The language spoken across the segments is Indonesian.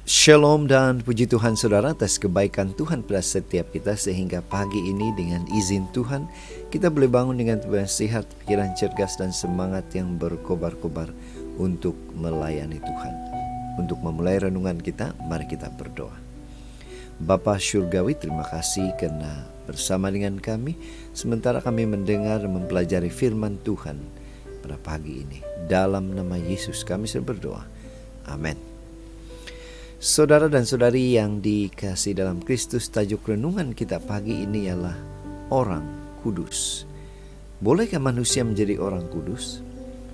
Shalom dan puji Tuhan saudara atas kebaikan Tuhan pada setiap kita, sehingga pagi ini dengan izin Tuhan kita boleh bangun dengan tubuh sehat, pikiran cergas dan semangat yang berkobar-kobar untuk melayani Tuhan. Untuk memulai renungan kita, mari kita berdoa. Bapa Syurgawi, terima kasih karena bersama dengan kami sementara kami mendengar dan mempelajari firman Tuhan pada pagi ini. Dalam nama Yesus kami berdoa. Amin. Saudara dan saudari yang dikasihi dalam Kristus, tajuk renungan kita pagi ini ialah orang kudus. Bolehkah manusia menjadi orang kudus?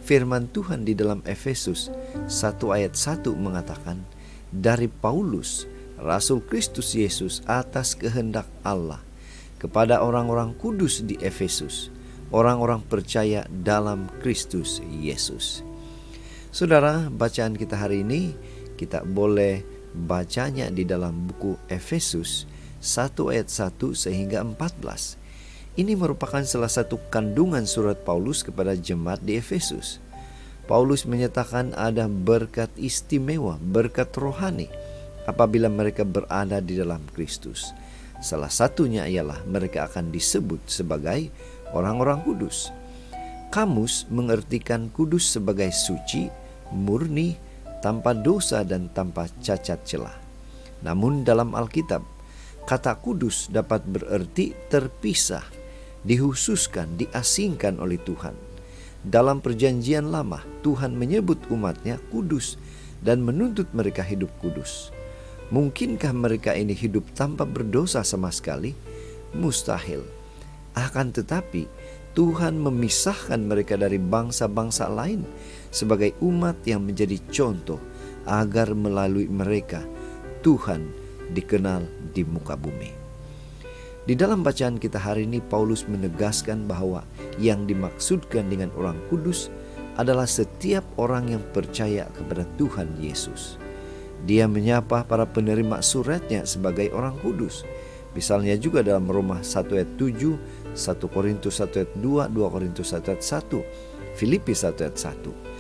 Firman Tuhan di dalam Efesus 1 ayat 1 mengatakan, dari Paulus, Rasul Kristus Yesus atas kehendak Allah, kepada orang-orang kudus di Efesus, orang-orang percaya dalam Kristus Yesus. Saudara, bacaan kita hari ini kita boleh bacanya di dalam buku Efesus 1 ayat 1 sehingga 14. Ini merupakan salah satu kandungan surat Paulus kepada jemaat di Efesus. Paulus menyatakan ada berkat istimewa, berkat rohani apabila mereka berada di dalam Kristus. Salah satunya ialah mereka akan disebut sebagai orang-orang kudus. Kamus mengartikan kudus sebagai suci, murni, tanpa dosa dan tanpa cacat celah. Namun dalam Alkitab, kata kudus dapat berarti terpisah, dihususkan, diasingkan oleh Tuhan. Dalam perjanjian lama, Tuhan menyebut umatnya kudus dan menuntut mereka hidup kudus. Mungkinkah mereka ini hidup tanpa berdosa sama sekali? Mustahil. Akan tetapi, Tuhan memisahkan mereka dari bangsa-bangsa lain sebagai umat yang menjadi contoh agar melalui mereka Tuhan dikenal di muka bumi. Di dalam bacaan kita hari ini, Paulus menegaskan bahwa yang dimaksudkan dengan orang kudus adalah setiap orang yang percaya kepada Tuhan Yesus. Dia menyapa para penerima suratnya sebagai orang kudus. Misalnya juga dalam Roma 1 ayat 7, 1 Korintus 1 ayat 2, 2 Korintus 1 ayat 1, Filipi 1 ayat 1.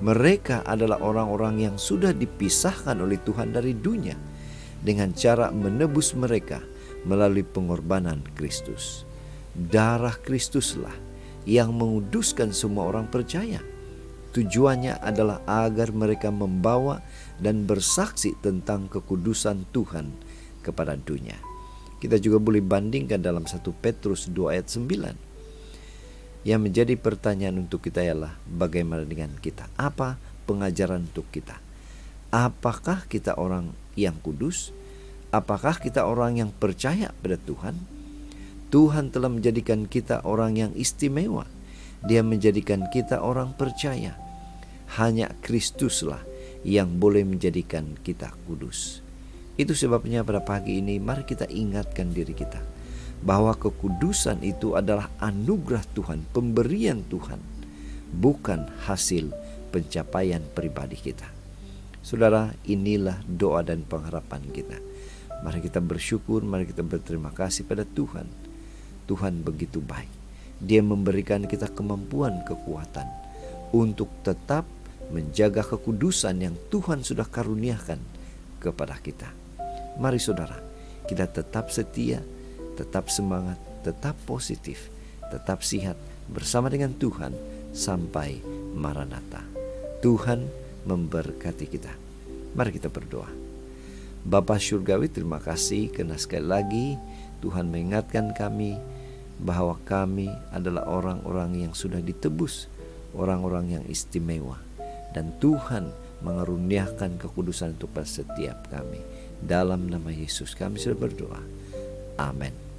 Mereka adalah orang-orang yang sudah dipisahkan oleh Tuhan dari dunia dengan cara menebus mereka melalui pengorbanan Kristus. Darah Kristuslah yang menguduskan semua orang percaya. Tujuannya adalah agar mereka membawa dan bersaksi tentang kekudusan Tuhan kepada dunia. Kita juga boleh bandingkan dalam 1 Petrus 2 ayat 9. Yang menjadi pertanyaan untuk kita ialah bagaimana dengan kita? Apa pengajaran untuk kita? Apakah kita orang yang kudus? Apakah kita orang yang percaya pada Tuhan? Tuhan telah menjadikan kita orang yang istimewa. Dia menjadikan kita orang percaya. Hanya Kristuslah yang boleh menjadikan kita kudus. Itu sebabnya pada pagi ini mari kita ingatkan diri kita bahwa kekudusan itu adalah anugerah Tuhan, pemberian Tuhan, bukan hasil pencapaian pribadi kita. Saudara, inilah doa dan pengharapan kita. Mari kita bersyukur, mari kita berterima kasih pada Tuhan. Tuhan begitu baik. Dia memberikan kita kemampuan, kekuatan untuk tetap menjaga kekudusan yang Tuhan sudah karuniakan kepada kita. Mari saudara, kita tetap setia, tetap semangat, tetap positif, tetap sehat bersama dengan Tuhan sampai Maranatha. Tuhan memberkati kita. Mari kita berdoa. Bapa Syurgawi, terima kasih karena sekali lagi Tuhan mengingatkan kami bahwa kami adalah orang-orang yang sudah ditebus, orang-orang yang istimewa, dan Tuhan mengaruniakan kekudusan untuk setiap kami. Dalam nama Yesus kami sudah berdoa. Amin.